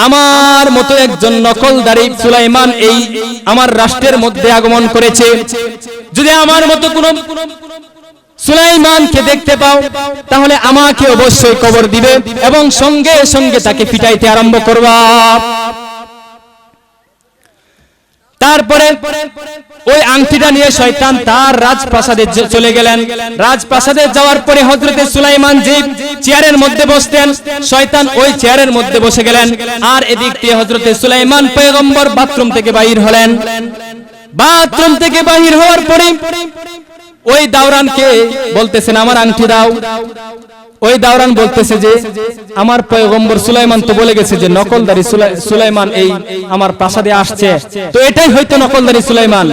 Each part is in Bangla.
আমার মতো একজন নকলদারি সুলাইমান এই আমার রাষ্ট্রের মধ্যে আগমন করেছে, যদি আমার মতো কোন সুলাইমানকে দেখতে পাও তাহলে আমাকে অবশ্যই কবর দিবে এবং সঙ্গে সঙ্গে তাকে পিটাইতে আরম্ভ করবা। তারপরে ওই আংটিটা নিয়ে শয়তান তার রাজপ্রাসাদে চলে গেলেন। রাজপ্রাসাদে যাওয়ার পরে হযরতে সুলাইমান যে চেয়ারের মধ্যে বসতেন, শয়তান ওই চেয়ারের মধ্যে বসে গেলেন। আর এদিক দিয়ে হযরতে সুলাইমান পয়গম্বর বাথরুম থেকে বাইর হলেন। বাথরুম থেকে বাইর হওয়ার পরে ওই দাওরানকে বলতেছেন আমার আংটি দাও। ওই দাওরান বলতেছে যে আমার পয়গম্বর সুলাইমান তো বলে গেছে যে নকলদারি সুলাইমান এই আমার প্রাসাদে আসছে, তো এটাই হয়তো নকলদারি সুলাইমান।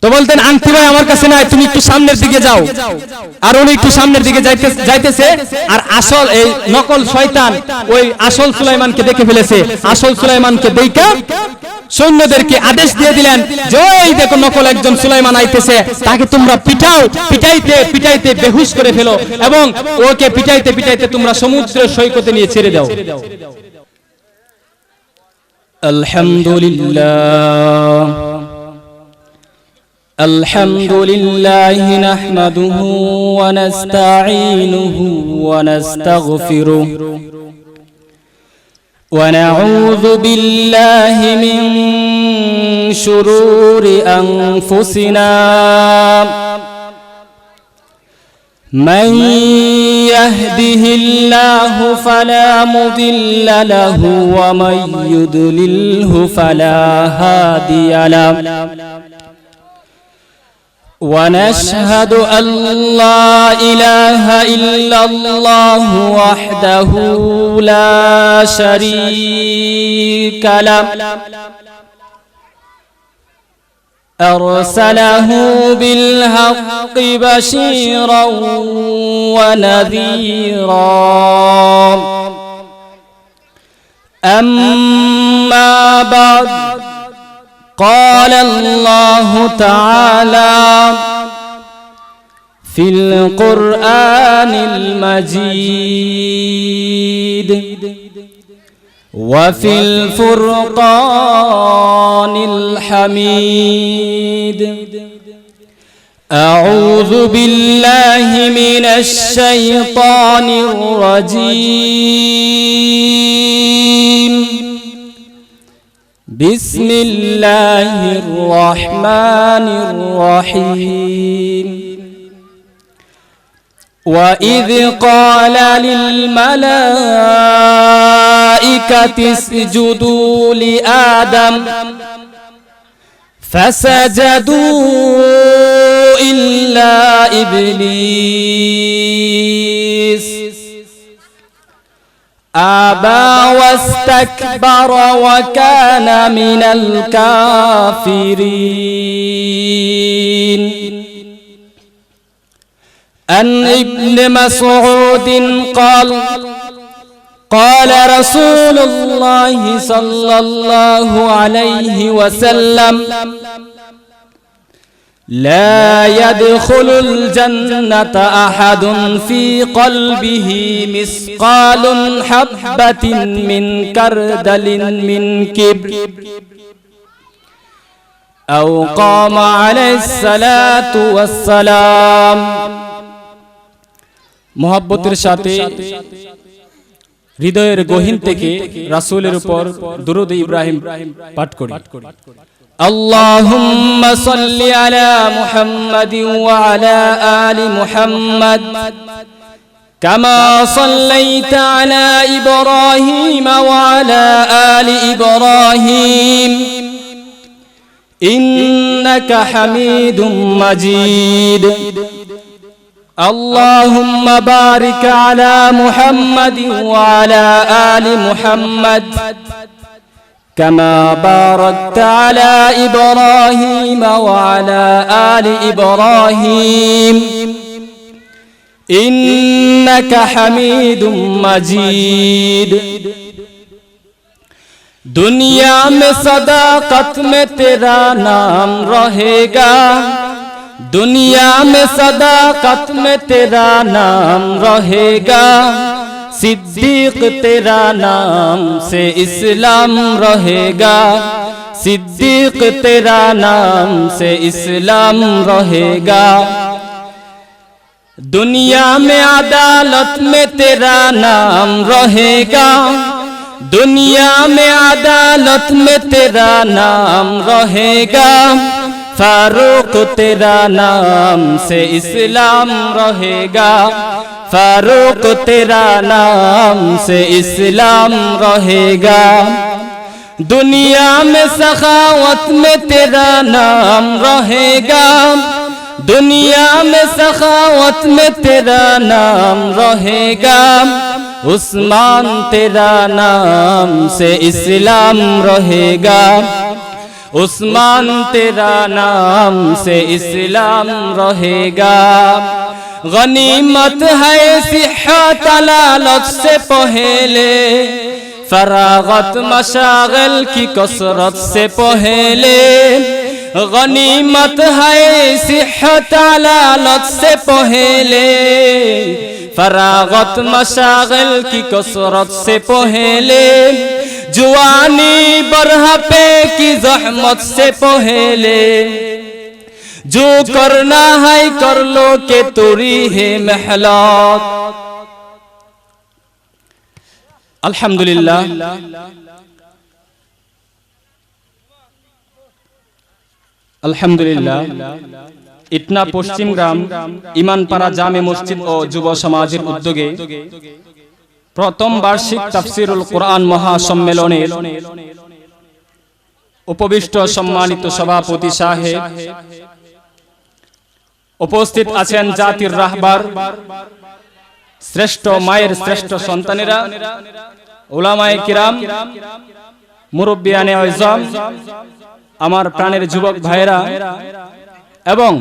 তো বলতেন আংটি ভাই আমার কাছে নাই, তুমি একটু সামনের দিকে যাও। আর উনি একটু সামনের দিকে যাইতেছে, আর আসল এই নকল শয়তান ওই আসল সুলাইমানকে দেখে ফেলেছে। আসল সুলাইমানকে দেখা সৈন্যদেরকে আদেশ দিয়ে দিলেন যে ওই দেখো নকল একজন সুলাইমান আইতেছে, তাকে তোমরা পিটাও, পিটাইতে পিটাইতে বেহুশ করে ফেলো এবং ওকে পিটাইতে পিটাইতে তোমরা সমুদ্রের সৈকতে নিয়ে ছেড়ে দাও। আলহামদুলিল্লাহ আলহামদুলিল্লাহ নাহমাদুহু ওয়া নাস্তাঈনুহু ওয়া নাস্তাগফিরুহু ونعوذ بالله من شرور أنفسنا من يهده الله فلا مضل له ومن يضلله فلا هادي له ونشهد أن لا إله إلا الله وحده لا شريك له أرسله بالحق بشيرا ونذيرا أما بعد قال الله تعالى في القرآن المجيد وفي الفرقان الحميد أعوذ بالله من الشيطان الرجيم بسم الله الرحمن الرحيم وإذ قال للملائكة اسجدوا لآدم فسجدوا إلا إبليس أبى واستكبر وكان من الكافرين عن ابن مسعود قال قال رسول الله صلى الله عليه وسلم لا يدخل الجنة أحد في قلبه مثقال حبة من كردل من كبر أو قام عليه الصلاة والسلام محبتের সাথে হৃদয়ের গহীন থেকে রাসূলের উপর দুরূদ ইব্রাহিম পাঠ করি। اللهم صل على محمد وعلى آل محمد كما صليت على إبراهيم وعلى آل إبراهيم إنك حميد مجيد اللهم بارك على محمد وعلى آل محمد كما باركت على إبراهيم وعلى آل إبراهيم إنك حميد مجيد दुनिया में सदाकत में तेरा नाम रहेगा दुनिया में सदाकत में तेरा नाम रहेगा सिद्दीक तेरा नाम से इस्लाम रहेगा, सिद्दीक तेरा नाम से इस्लाम रहेगा। दुनिया में अदालत में तेरा नाम रहेगा, दुनिया में अदालत में तेरा नाम रहेगा। फारूक तेरा नाम से इस्लाम रहेगा, फारूक तेरा नाम से इस्लाम रहेगा। दुनिया में सखावत में तेरा नाम रहेगा, दुनिया में सखावत में तेरा नाम रहेगा। उस्मान तेरा नाम से इस्लाम रहेगा, उस्मान तेरा नाम से इस्लाम रहेगा। गनीमत है सिहत लालच से पहले, फरागत मशागल की कसरत से पहले। गनीमत है सिहत लालच से पहले, फरागत मशागल की कसरत से पहले। जुआनी बरहपे की जहमत से पहले। जो करना है कर लो के तुरी है महलात। अल्हम्दुलिल्लाह, अल्हम्दुलिल्लाह। इटना पश्चिम ग्राम इमानपाड़ा जामे मस्जिद और युव समाजेर उद्योगे प्रथम वार्षिक ताफसीरुल कुरान महासम्मेलनेर उपविष्ट सम्मानित सभापति साहेब, उपस्थित आছেন জাতির রাহবার, श्रेष्ठ माয়ের श्रेष्ठ सन्तानेरा, उलामाए किराम, मुरब्बियाने आज़म, आमार प्राणेर जुबक भाइरा एवं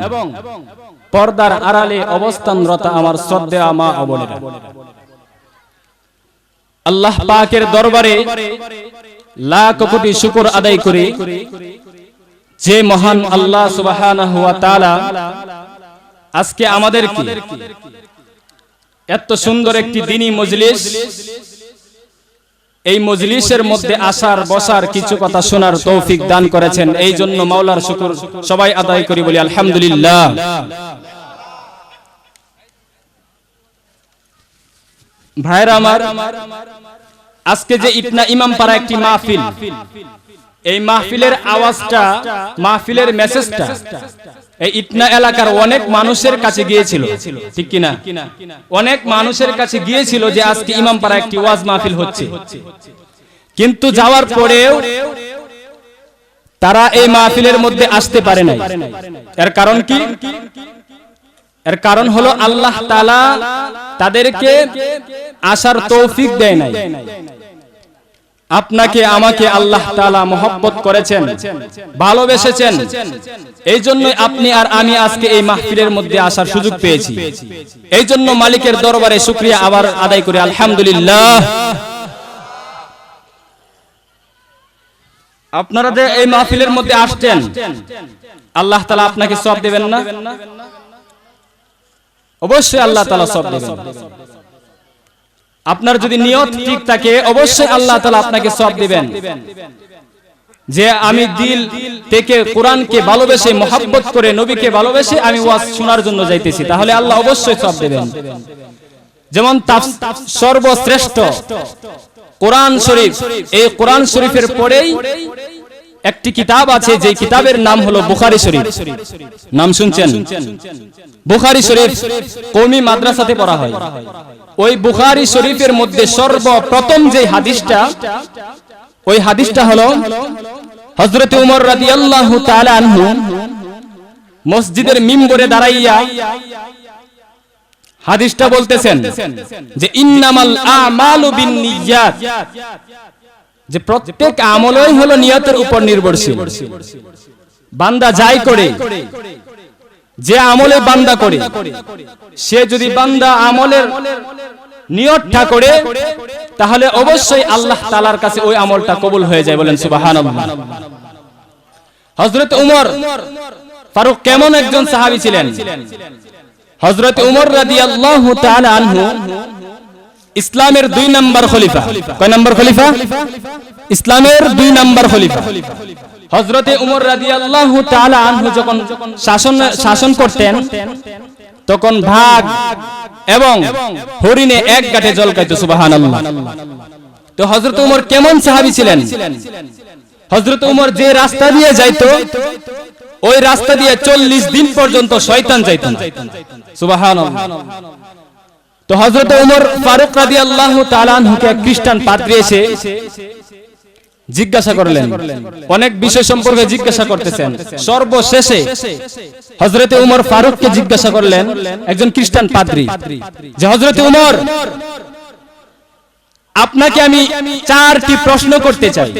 पर्दार आड़ाले अवस्थानरत आमार श्रद्धेय मा ओ बोनेरा, अल्लाह पाकेर दरबारे लाख कोटी शुक्र आदाय करी जे महान अल्लाह सुबहानाहु वा ताआला आजके आमादेरके एत सुंदर एकटी दीनी मजलिस, এই মজলিসের মধ্যে আসার বসার কিছু কথা শোনার তৌফিক দান করেছেন। এই জন্য মাওলার শুকর সবাই আদায় করি, বলি আলহামদুলিল্লাহ। ভাইরা আমার, আজকে যে ইটনা ইমামপাড়া একটি মাহফিল, এই মাহফিলের আওয়াজটা, মাহফিলের মেসেজটা এই ইটনা এলাকার অনেক মানুষের কাছে গিয়েছিল, ঠিক কিনা? অনেক মানুষের কাছে গিয়েছিল যে আজকে ইমামপাড়া একটি ওয়াজ মাহফিল হচ্ছে, কিন্তু যাওয়ার পরেও তারা এই মাহফিলের মধ্যে আসতে পারে নাই। এর কারণ কি? এর কারণ হলো আল্লাহ তাআলা তাদেরকে আসার তৌফিক দেয় নাই। আপনাকে আমাকে আল্লাহ তাআলা মহব্বত করেছেন, ভালোবেসেছেন, এই জন্য আপনি আর আমি আজকে এই মাহফিলের মধ্যে আসার সুযোগ পেয়েছি। এই জন্য মালিকের দরবারে শুকরিয়া আবার আদায় করি আলহামদুলিল্লাহ। আপনারা যে এই মাহফিলের মধ্যে আসছেন, আল্লাহ তাআলা আপনাকে সওয়াব দেবেন না? অবশ্যই আল্লাহ তাআলা সওয়াব দেবেন। আপনার যদি নিয়ত ঠিক থাকে অবশ্যই আল্লাহ তাআলা আপনাকে সওয়াব দিবেন। যে আমি দিল থেকে কোরআনকে ভালোবেসে, মহব্বত করে, নবীকে ভালোবেসে আমি ওয়াজ শোনার জন্য যাইতেছি, তাহলে আল্লাহ অবশ্যই সওয়াব দিবেন। যেমন সর্বশ্রেষ্ঠ কোরআন শরীফ, এই কোরআন শরীফের পরেই একটি কিতাব আছে, যে কিতাবের নাম হলো বুখারী শরীফ। নাম শুনছেন? বুখারী শরীফ কওমি মাদ্রাসাতে পড়া হয়। ওই বুখারী শরীফের মধ্যে সর্বপ্রথম যে হাদিসটা, ওই হাদিসটা হলো হযরত ওমর রাদিয়াল্লাহু তাআলা আনহু মসজিদের মিম্বরে দাঁড়াইয়া হাদিসটা বলতেছেন যে ইন্নামাল আমালু বিন্নিয়াত, যে প্রত্যেক আমলই হলো নিয়তের উপর নির্ভরশীল। বান্দা যাই করে, যে আমলে বান্দা করে, সে যদি বান্দা আমলের নিয়তটা করে তাহলে অবশ্যই আল্লাহ তাআলার কাছে ওই আমলটা কবুল হয়ে যায়, বলেন সুবহানাল্লাহ। হযরত ওমর ফারুক কেমন একজন সাহাবী ছিলেন? হযরত ওমর রাদিয়াল্লাহু তাআলা আনহু ইসলামের 2 নম্বর খলিফা। কয় নম্বর খলিফা? ইসলামের 2 নম্বর খলিফা হযরতে উমর রাদিয়াল্লাহু তাআলা আনহু যখন শাসন করতেন তখন ভাগ এবং হরিণে এক গাঁটে জল খাইতো। সুবহানাল্লাহ। তো হযরত উমর কেমন সাহাবী ছিলেন? হযরত উমর যে রাস্তা দিয়ে যাইতো ওই রাস্তা দিয়ে 40 দিন পর্যন্ত শয়তান যাইতো না। সুবহানাল্লাহ। তো হযরত উমর ফারুক রাদিয়াল্লাহু তাআলা আনহুকে এক খ্রিস্টান পাদ্রী এসে জিজ্ঞাসা করলেন, অনেক বিষয় সম্পর্কে জিজ্ঞাসা করতেছেন। সর্বশেষে হযরতে উমর ফারুককে জিজ্ঞাসা করলেন একজন খ্রিস্টান পাদ্রী যে হযরতে উমর, আপনাকে আমি 4টি প্রশ্ন করতে চাই,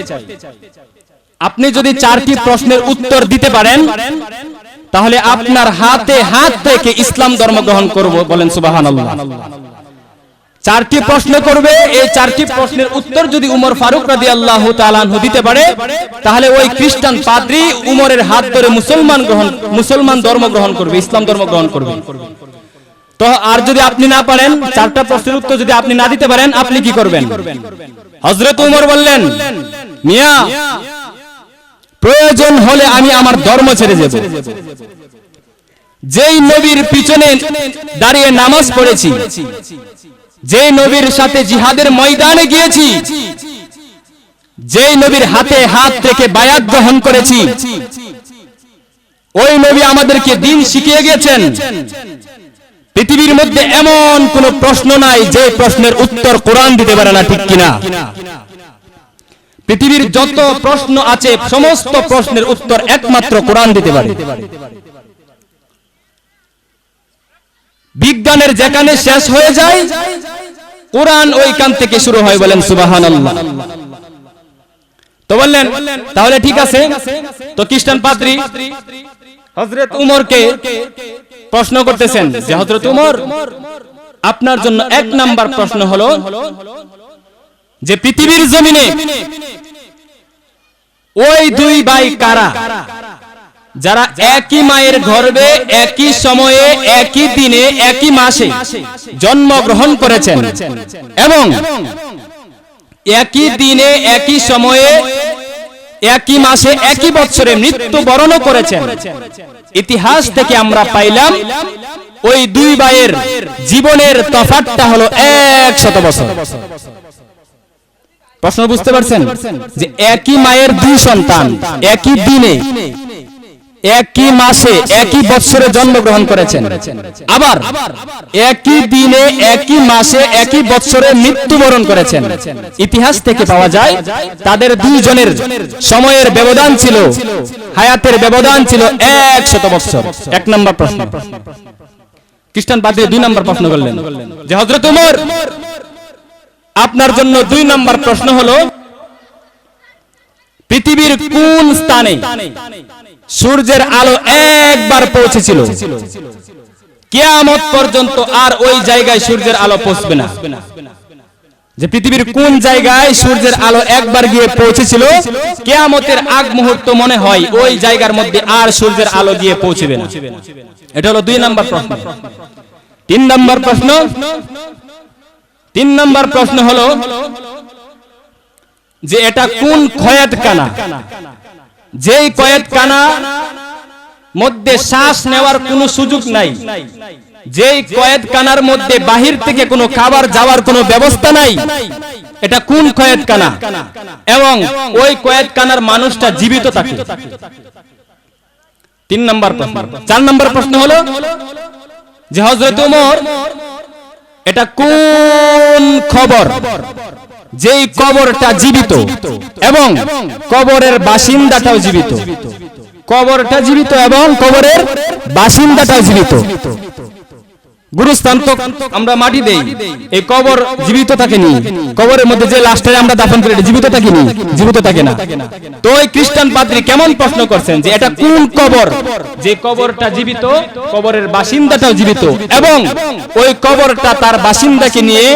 আপনি যদি 4টি প্রশ্নের উত্তর দিতে পারেন তাহলে আপনার হাতে হাত থেকে ইসলাম ধর্ম গ্রহণ করব। বলেন সুবহানাল্লাহ। 4টি প্রশ্ন করবে, এই 4টি প্রশ্নের উত্তর যদি উমর ফারুক রাদিয়াল্লাহু তাআলা আনহু দিতে পারে তাহলে ওই খ্রিস্টান পাদ্রী উমরের হাত ধরে মুসলমান ধর্ম গ্রহণ করবে, ইসলাম ধর্ম গ্রহণ করবে। তো আর যদি আপনি না পারেন, 4টা প্রশ্নের উত্তর যদি আপনি না দিতে পারেন, আপনি কি করবেন? হযরত উমর বললেন, মিয়া, প্রয়োজন হলে আমি আমার ধর্ম ছেড়ে যাব। যেই নবীর পিছনে দাঁড়িয়ে নামাজ পড়েছি, যেই নবীর সাথে জিহাদের ময়দানে গিয়েছি, যেই নবীর হাতে হাত রেখে বায়াত গ্রহণ করেছি, ওই নবী আমাদেরকে দ্বীন শিখিয়ে গেছেন। পৃথিবীর মধ্যে এমন কোন প্রশ্ন নাই যে প্রশ্নের উত্তর কোরআন দিতে পারে না, ঠিক কিনা? পৃথিবীর যত প্রশ্ন আছে সমস্ত প্রশ্নের উত্তর একমাত্র কোরআন দিতে পারে। বিজ্ঞানের যেখানে শেষ হয়ে যায় কোরআন ওইখান থেকে শুরু হয়। বলেন সুবহানাল্লাহ। তো বললেন তাহলে ঠিক আছে। তো খ্রিস্টান পাদ্রী হযরত উমরকে প্রশ্ন করতেছেন যে হযরত উমর, আপনার জন্য 1 নাম্বার প্রশ্ন হলো যে পৃথিবীর জমিনে ওই 2 ভাই কারা যারা একই মায়ের গর্ভে একই সময়ে একই দিনে একই মাসে জন্মগ্রহণ করেছেন এবং একই দিনে একই সময়ে একই মাসে একই বছরে মৃত্যুবরণ করেছেন? ইতিহাস থেকে আমরা পাইলাম ওই 2 ভাইয়ের জীবনের তফাৎটা হলো 100 বছর। প্রশ্ন বুঝতে পারছেন যে একই মায়ের 2 সন্তান একই দিনে একই মাসে একই বছরে জন্মগ্রহণ করেছেন, আবার একই দিনে একই মাসে একই বছরে মৃত্যুবরণ করেছেন। ইতিহাস থেকে পাওয়া যায় তাদের 2 জনের সময়ের ব্যবধান ছিল, হায়াতের ব্যবধান ছিল 100 বছর। 1 নম্বর প্রশ্ন। খ্রিস্টান পাদ্রী 2 নম্বর প্রশ্ন করলেন যে হযরত উমর, আপনার জন্য 2 নম্বর প্রশ্ন হলো পৃথিবীর কোন স্থানে সূর্যের আলো একবার পৌঁছেছিল, কিয়ামত পর্যন্ত আর ওই জায়গায় সূর্যের আলো পৌঁছবে না? যে পৃথিবীর কোন জায়গায় সূর্যের আলো একবার গিয়ে পৌঁছেছিল, কিয়ামতের আগ মুহূর্ত মনে হয় ওই জায়গার মধ্যে আর সূর্যের আলো গিয়ে পৌঁছবে না। এটা হলো 2 নম্বর প্রশ্ন। 3 নম্বর প্রশ্ন। 3 নম্বর প্রশ্ন হলো যে এটা কোন কয়েদখানা, যেই কয়েদখানা মধ্যে শ্বাস নেওয়ার কোনো সুযোগ নাই, যেই কয়েদখানার মধ্যে বাহির থেকে কোনো খাবার যাওয়ার কোনো ব্যবস্থা নাই, এটা কোন কয়েদখানা এবং ওই কয়েদখানার মানুষটা জীবিত থাকে? 3 নম্বর প্রশ্ন। 4 নম্বর প্রশ্ন হলো যে হযরত ওমর, এটা কোন খবর যেই কবরটা জীবিত এবং কবরের বাসিন্দাটাও জীবিত? কবরটা জীবিত এবং কবরের বাসিন্দাটাও জীবিত। গুরুস্থান তো আমরা মাটি দেই, এই কবর জীবিত থাকেনি। কবরের মধ্যে যে লাশটা আমরা দাফন করি এটা জীবিত থাকেনি, জীবিত থাকে না। তো ওই খ্রিস্টান পাদ্রী কেমন প্রশ্ন করছেন যে এটা কোন কবর যে কবরটা জীবিত, কবরের বাসিন্দাটাও জীবিত এবং ওই কবরটা তার বাসিন্দাকে নিয়ে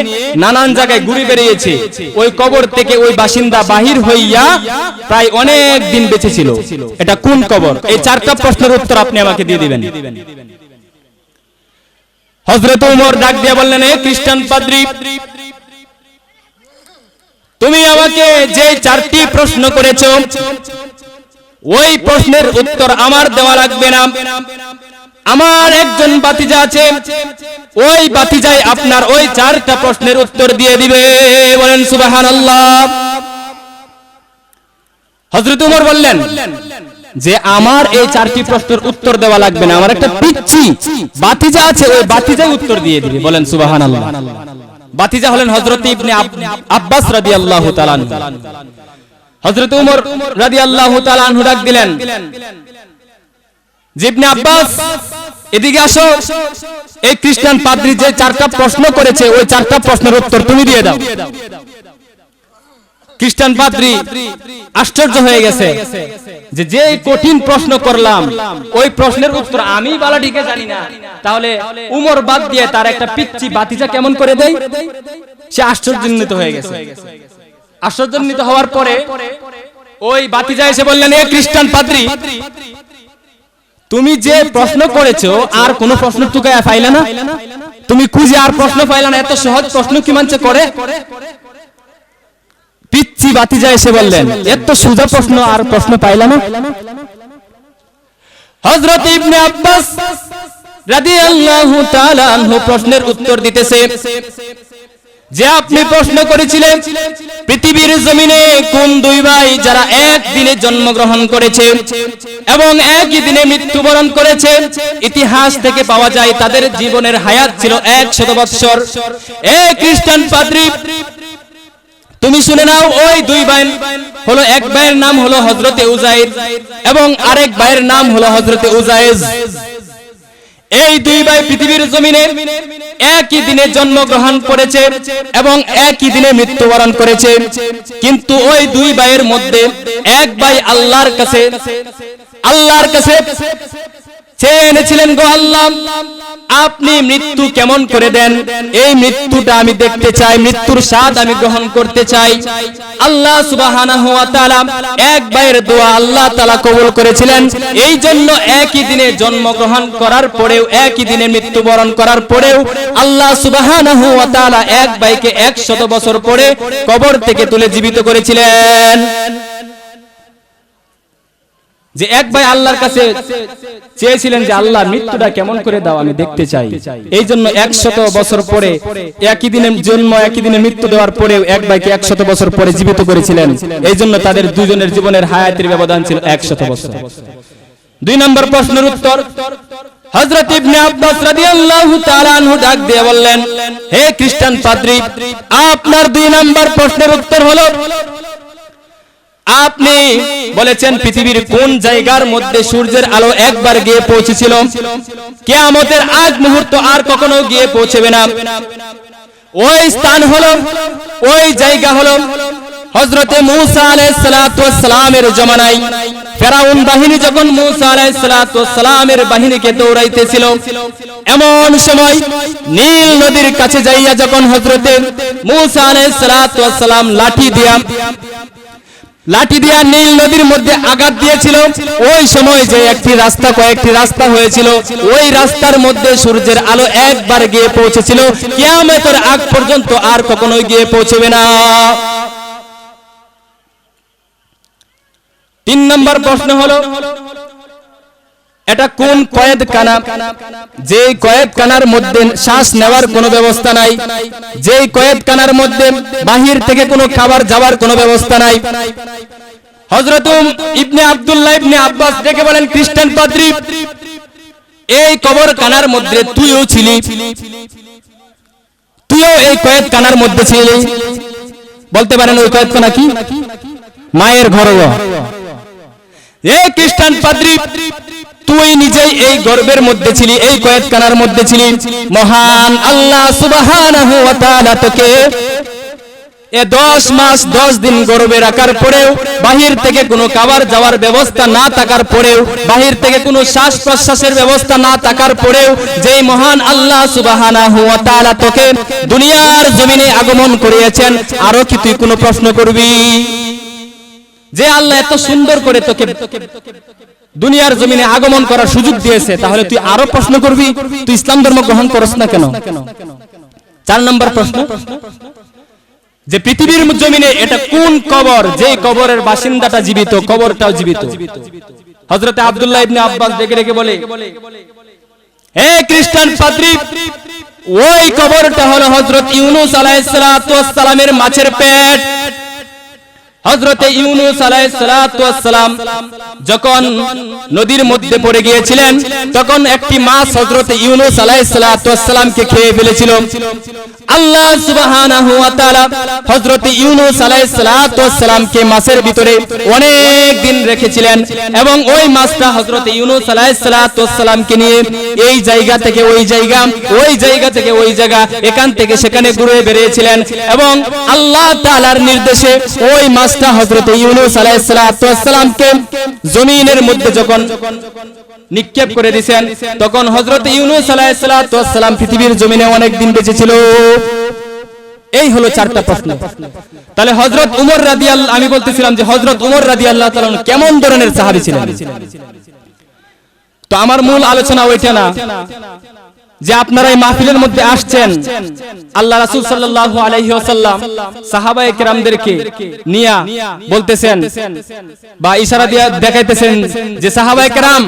নানান জায়গায় ঘুরে বেরিয়েছে, ওই কবর থেকে ওই বাসিন্দা বাহির হইয়া প্রায় অনেক দিন বেঁচে ছিল। এটা কোন কবর? এই 4টা প্রশ্নের উত্তর আপনি আমাকে দিয়ে দিবেন। হযরত ওমর ডাক দিয়ে বললেন, এ খ্রিস্টান পাদ্রী, তুমি আমাকে যে 4টি প্রশ্ন করেছো ওই প্রশ্নের উত্তর আমার দেওয়া লাগবে না, আমার একজন ভাতিজা আছে, ওই ভাতিজাই আপনার ওই 4টা প্রশ্নের উত্তর দিয়ে দিবে। বলেন সুবহানাল্লাহ। হযরত ওমর বললেন যে আমার এই 4টি প্রশ্নের উত্তর দেওয়া লাগবে না, আমার একটা পিচ্চি ভাতিজা আছে, ওই ভাতিজাই উত্তর দিয়ে দিবে। বলেন সুবহানাল্লাহ। ভাতিজা হলেন হযরত ইবনে আব্বাস রাদিয়াল্লাহু তাআলা আনহু। হযরত ওমর রাদিয়াল্লাহু তাআলা আনহু ডাক দিলেন, ইবনে আব্বাস এদিকে আসো, এই খ্রিস্টান পাদ্রী যে 4টা প্রশ্ন করেছে ওই 4টা প্রশ্নের উত্তর তুমি দিয়ে দাও। খ্রিস্টান পাদ্রী আশ্চর্য হয়ে গেছে যে যে কঠিন প্রশ্ন করলাম ওই প্রশ্নের উত্তর আমি বালাটিকে জানি না, তাহলে উমর বাদ দিয়ে তার একটা পিচ্চি ভাতিজা কেমন করে দেয়? সে আশ্চর্যান্বিত হয়ে গেছে। আশ্চর্যান্বিত হওয়ার পরে ওই ভাতিজা এসে বললেন, এ খ্রিস্টান পাদ্রী, তুমি যে প্রশ্ন করেছো আর কোন প্রশ্ন টুকায়া পাইলে না, তুমি খুঁজে আর প্রশ্ন পাইলে না, এত সহজ প্রশ্ন কি মানছে করে? পিচ্চি ভাতিজা এসে বললেন, এত সোজা প্রশ্ন আর প্রশ্ন পাইলে না? হযরত ইবনে আব্বাস রাদিয়াল্লাহু তাআলা আনহু প্রশ্নের উত্তর দিতেছে যে আপনি প্রশ্ন করেছিলেন পৃথিবীর জমিনে কোন দুই ভাই যারা এক দিনে জন্মগ্রহণ করেছে এবং একই দিনে মৃত্যুবরণ করেছে, ইতিহাস থেকে পাওয়া যায় তাদের জীবনের হায়াত ছিল 100 বৎসর। এ খ্রিস্টান পাদ্রী, তুমি শুনে নাও, ওই দুই ভাই হলো, এক ভাইয়ের নাম হলো হযরতে উযাইর এবং আরেক ভাইয়ের নাম হলো হযরতে উযাইজ। এই দুই ভাই পৃথিবীর জমিনে একই দিনে জন্মগ্রহণ করেছে এবং একই দিনে মৃত্যুবরণ করেছে, কিন্তু ওই দুই ভাইয়ের মধ্যে এক ভাই আল্লাহর কাছে চেয়ে এনেছিলেন, গো আল্লাহ, আপনি মৃত্যু কেমন করে দেন, এই মৃত্যুটা আমি দেখতে চাই, মৃত্যুর স্বাদ আমি গ্রহণ করতে চাই। আল্লাহ সুবহানাহু ওয়া তাআলা এক ভাইয়ের দোয়া আল্লাহ তাআলা কবুল করেছিলেন। এই জন্য একই দিনে জন্মগ্রহণ করার পরেও, একই দিনে মৃত্যুবরণ করার পরেও আল্লাহ সুবহানাহু ওয়া তাআলা এক ভাইকে 100 বছর পরে কবর থেকে তুলে জীবিত করেছিলেন। যে এক ভাই আল্লাহর কাছে চেয়েছিলেন যে আল্লাহ মৃত্যুটা কেমন করে দাও, আমি দেখতে চাই। এই জন্য 100 বছর পরে একই দিনে জন্ম একই দিনে মৃত্যু দেওয়ার পরেও এক ভাইকে 100 বছর পরে জীবিত করেছিলেন। এই জন্য তাদের দুজনের জীবনের হায়াতের ব্যবধান ছিল 100 বছর। 2 নম্বর প্রশ্নের উত্তর, হযরত ইবনে আব্বাস রাদিয়াল্লাহু তাআলা আনহু ডাক দিয়ে বললেন, হে খ্রিস্টান পাদ্রী, আপনার 2 নম্বর প্রশ্নের উত্তর হলো, আপনি বলেছেন পৃথিবীর কোন জায়গার মধ্যে সূর্যের আলো একবার গিয়ে পৌঁছেছিল, কিয়ামতের আগ মুহূর্ত আর কখনো গিয়ে পৌঁছবে না। ওই স্থান হলো, ওই জায়গা হলো হযরতে মূসা আলাইহিস সালাতু ওয়াস সালামের জমানায় ফেরাউন বাহিনী যখন মূসা আলাইহিস সালাতু ওয়াস সালামের বাহিনীকে দৌড়াইতেছিল, এমন সময় নীল নদীর কাছে যাইয়া যখন হযরতে মূসা আলাইহিস সালাতু ওয়াস সালাম লাঠি দিয়া নীল নদীর মধ্যে আঘাত দিয়েছিল, ওই সময় যে কয়েকটি রাস্তা হয়েছিল, ওই রাস্তার মধ্যে সূর্যের আলো একবার গিয়ে পৌঁছেছিল, কিয়ামতের আগ পর্যন্ত আর কখনোই গিয়ে পৌঁছবে না। 3 নম্বর প্রশ্ন হলো, এটা কোন কয়েদখানা, যে কয়েদখানার মধ্যে শ্বাস নেওয়ার কোনো ব্যবস্থা নাই, যে কয়েদখানার মধ্যে বাহির থেকে কোনো খাবার যাওয়ার কোনো ব্যবস্থা নাই। হযরত ইবনে আব্দুল্লাহ ইবনে আব্বাস ডেকে বলেন, খ্রিস্টান পাদ্রী, এই কবরখানার মধ্যে তুইও ছিলি, তুইও এই কয়েদখানার মধ্যে ছিলি। বলতে পারেন ওই কয়েদখানা কি? মায়ের গর্ভ। এই খ্রিস্টান পাদ্রী, তুই নিজেই এই গর্ভের মধ্যে ছিলি, এই কয়েদখানার মধ্যে ছিলি। মহান আল্লাহ সুবহানাহু ওয়া তাআলা তোকে 10 মাস 10 দিন গর্ভে রাখার পরেও, বাহির থেকে কোনো খাবার যাওয়ার ব্যবস্থা না থাকার পরেও, বাহির থেকে কোনো শ্বাস প্রশ্বাসের ব্যবস্থা না থাকার পরেও, যেই মহান আল্লাহ সুবহানাহু ওয়া তাআলা তোকে দুনিয়ার জমিনে আগমন করিয়েছেন, আরো কি তুই কোনো প্রশ্ন করবি? যে আল্লাহ এত সুন্দর করে তোকে দুনিয়ার জমিনে আগমন করার সুযোগ দিয়েছে, তাহলে তুই আরো প্রশ্ন করবি, তুই ইসলাম ধর্ম গ্রহণ করছ না কেন? 4 নম্বর প্রশ্ন, যে পৃথিবীর জমিনে এটা কোন কবর, যে কবরের বাসিন্দাটা জীবিত, কবরটাও জীবিত। হযরত আব্দুল্লাহ ইবনে আব্বাস ডেকে ডেকে বলে, হে খ্রিস্টান পাদ্রী, ওই কবরটা হলো হযরত ইউনূস আলাইহিস সালাতু ওয়াস সালামের মাছের পেট। হযরত ইউনূস আলাইহিস সালাতু ওয়াস সালাম যখন নদীর মধ্যে পড়ে গিয়েছিলেন, তখন একটি মাছ হযরত ইউনূস আলাইহিস সালাতু ওয়াস সালামকে খেয়ে ফেলেছিল। আল্লাহ সুবহানাহু ওয়া তাআলা হযরত ইউনূস আলাইহিস সালাতু ওয়াস সালামকে মাছের ভিতরে অনেক দিন রেখেছিলেন এবং ওই মাছটা হযরত ইউনূস আলাইহিস সালাতু ওয়াস সালামকে নিয়ে এই জায়গা থেকে ওই জায়গা, ওই জায়গা থেকে ওই জায়গা, এখান থেকে সেখানে ঘুরে বেরিয়েছিলেন এবং আল্লাহ তাআলার নির্দেশে ওই মাছটা হযরত ইউনূস আলাইহিস সালাতু ওয়াস সালামকে জমিনের মধ্যে যখন নিক্ষেপ করে দিয়েছেন, তখন হযরত ইউনূস আলাইহিস সালাতু ওয়াস সালাম পৃথিবীর জমিনে অনেক দিন বেঁচে ছিল। এই হলো চারটা প্রশ্ন। তাহলে হযরত উমর রাদিয়াল্লাহু, আমি বলতেছিলাম যে হযরত উমর রাদিয়াল্লাহু তাআলা কেমন ধরনের সাহাবী ছিলেন। তো আমার মূল আলোচনা ওইটা না যে আপনারা এই মাহফিলের মধ্যে আসছেন, আল্লাহ রাসূল সাল্লাল্লাহু আলাইহি ওয়াসাল্লাম সাহাবায়ে কেরামদেরকে নিয়া বলতেছেন বা ইশারা দিয়ে দেখাইতেছেন যে সাহাবায়ে কেরাম,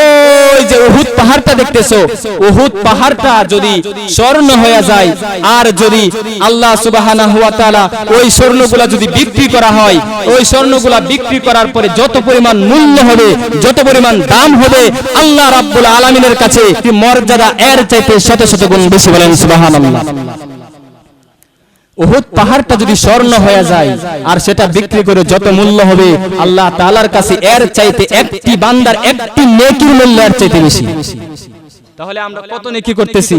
ওই যে উহুদ পাহাড়টা দেখতেছো, উহুদ পাহাড়টা যদি স্বর্ণ হয়ে যায় আর যদি আল্লাহ সুবহানাহু ওয়া তাআলা ওই স্বর্ণগুলা যদি বিক্রি করা হয়, ওই স্বর্ণগুলা বিক্রি করার পরে যত পরিমাণ মূল্য হবে, যত পরিমাণ দাম হবে, আল্লাহ রাব্বুল আলামিনের কাছে কি মর্যাদা এর চাইতে শত শত গুণ বেশি। বলেন সুবহানাল্লাহ। উহুদ পাহাড়টা যদি স্বর্ণ হয়ে যায় আর সেটা বিক্রি করে যত মূল্য হবে, আল্লাহ তাআলার কাছে এর চাইতে একটি বান্দার একটি নেকির মূল্য এর চাইতে বেশি। তাহলে আমরা কত নেকি করতেছি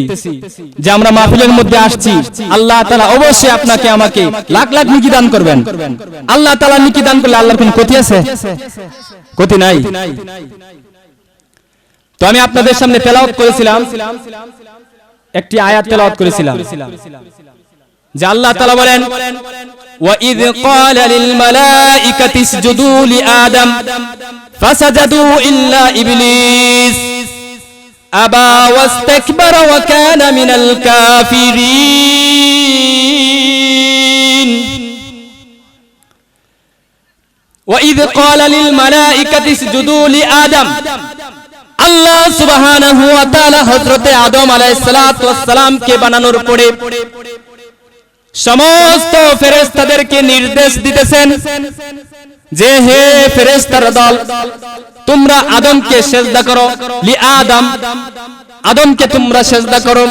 যে আমরা মাহফিলের মধ্যে আসছি। আল্লাহ তাআলা অবশ্যই আপনাকে আমাকে লাখ লাখ নেকি দান করবেন। আল্লাহ তাআলা নেকি দান করলে আল্লাহর কোনো ক্ষতি আছে? ক্ষতি নাই। তো আমি আপনাদের সামনে তেলাওয়াত করেছিলাম, একটি আয়াত তেলাওয়াত করেছিলাম যে আল্লাহ তাআলা বলেন, ওয়া ইয ক্বালা লিল মালাইকাতি ইসজুদু লি আদম ফাসাজাদু ইল্লা ইবলিস আবা ওয়াস্তাকবারা ওয়া কানা মিনাল কাফিরিন। ওয়া ইয ক্বালা লিল মালাইকাতি ইসজুদু লি আদম, আল্লাহ সুবহানাহু ওয়া তাআলা হযরতে আদম আলাইহিস সালাতু ওয়াস সালামকে বানানোর পরে সমস্ত ফেরেশতাদেরকে নির্দেশ দিতেছেন যে হে ফেরেশতার দল, তোমরা আদমকে সিজদা করো, লি আদম, আদমকে তোমরা সিজদা করো।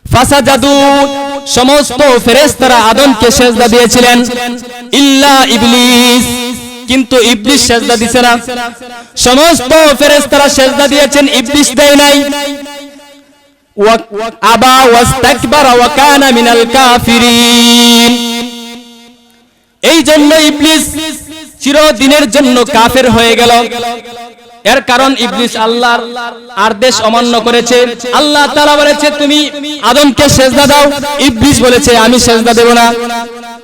ফাসাজাদু, সমস্ত ফেরেশতারা আদমকে সিজদা দিয়েছিলেন, ইল্লা ইবলিস, কিন্তু ইবলিস সিজদা দিছে না। সমস্ত ফেরেশতারা সিজদা দিয়েছেন, ইবলিস দেয় নাই। আবা ওয়াস্তাকবারা ওয়া কানা মিনাল কাফিরিন। এই জন্য ইবলিস চিরদিনের জন্য কাফের হয়ে গেল। এর কারণ ইবলিস আল্লাহর আদেশ অমান্য করেছে। আল্লাহ তাআলা বলেছে তুমি আদমকে সিজদা দাও, ইবলিস বলেছে আমি সিজদা দেব না।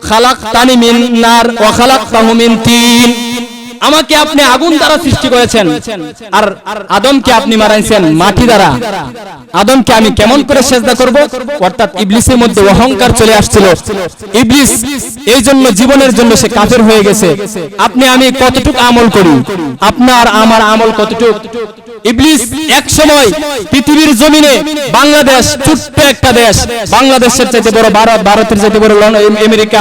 খালাকতানি মিন নার ওয়া খালাকতাহু মিন তিন, আমাকে আপনি আগুন দ্বারা সৃষ্টি করেছেন আর আদমকে আপনি বানাইছেন মাটি দ্বারা। আদমকে আমি কেমন করে সিজদা করব? অর্থাৎ ইবলিসের মধ্যে অহংকার চলে আসছিল। ইবলিস এই জন্য জীবনের জন্য সে কাফের হয়ে গেছে। আপনি আমি কতটুকু আমল করি, আপনার আমার আমল কতটুকু? ইবলিস এক সময় পৃথিবীর জমিনে বাংলাদেশ, ছোট্ট একটা দেশ, বাংলাদেশের চাইতে বড় ভারতের চাইতে বড় আমেরিকা,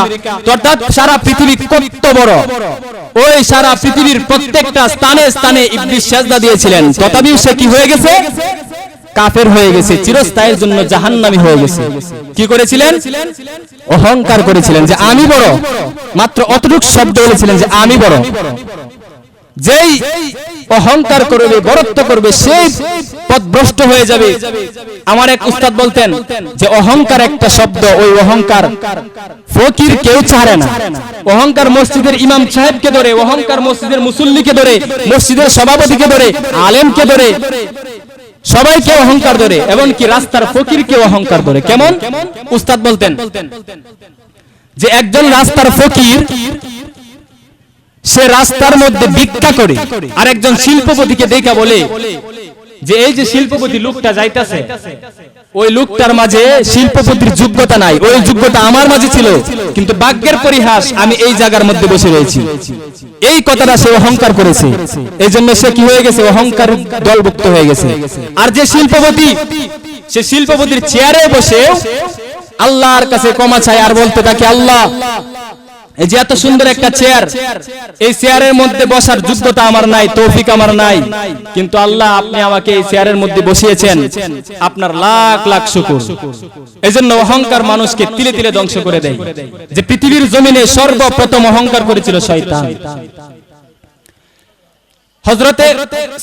অর্থাৎ সারা পৃথিবী কত বড়, ওই সারা পৃথিবীর প্রত্যেকটা স্থানে স্থানে ইবলিস সিজদা দিয়েছিলেন। তথাপিও সে কি হয়ে গেছে? কাফের হয়ে গেছে, চিরস্থায়ীর জন্য জাহান্নামী হয়ে গেছে। কি করেছিলেন? অহংকার করেছিলেন যে আমি বড়, মাত্র অতটুকু শব্দ বলেছিলেন যে আমি বড়। যেই অহংকার করবে, বড়ত্ব করবে, সেই পথভ্রষ্ট হয়ে যাবে। আমার এক উস্তাদ বলতেন যে অহংকার একটা শব্দ, ওই অহংকার ফকির কেউ ছাড়ে না। অহংকার মসজিদের ইমাম সাহেবকে ধরে, অহংকার মসজিদের মুসল্লিকে ধরে, মসজিদের সভাপতিকে ধরে, আলেমকে ধরে, সবাইকে অহংকার ধরে, এবং কি রাস্তার ফকিরকে অহংকার ধরে। কেমন? উস্তাদ বলতেন যে একজন রাস্তার ফকির, সে রাস্তার মধ্যে ভিক্ষা করে, আর একজন শিল্পপতিকে দেখা বলে যে এই যে শিল্পপতি লোকটা যাইতাছে, ওই লোকটার মাঝে শিল্পপতির যোগ্যতা নাই, ওই যোগ্যতা আমার মাঝে ছিল, কিন্তু ভাগ্যের পরিহাস আমি এই জায়গার মধ্যে বসে রয়েছি। এই কথাটা সে অহংকার করেছে, এই জন্য সে কি হয়ে গেছে, অহংকার দলভুক্ত হয়ে গেছে। আর যে শিল্পপতি, সে শিল্পপতির চেয়ারে বসে আল্লাহর কাছে ক্ষমা চায় আর বলতে থাকে, আল্লাহ এই যে এত সুন্দর একটা চেয়ার, এই চেয়ারের মধ্যে বসার যোগ্যতা আমার নাই, তৌফিক আমার নাই, কিন্তু আল্লাহ আপনি আমাকে এই চেয়ারের মধ্যে বসিয়েছেন, আপনার লাখ লাখ শুকর। এজন্য অহংকার মানুষকে তিলে তিলে ধ্বংস করে দেয়। যে পৃথিবীর জমিনে সর্বপ্রথম অহংকার করেছিল শয়তান। হযরতে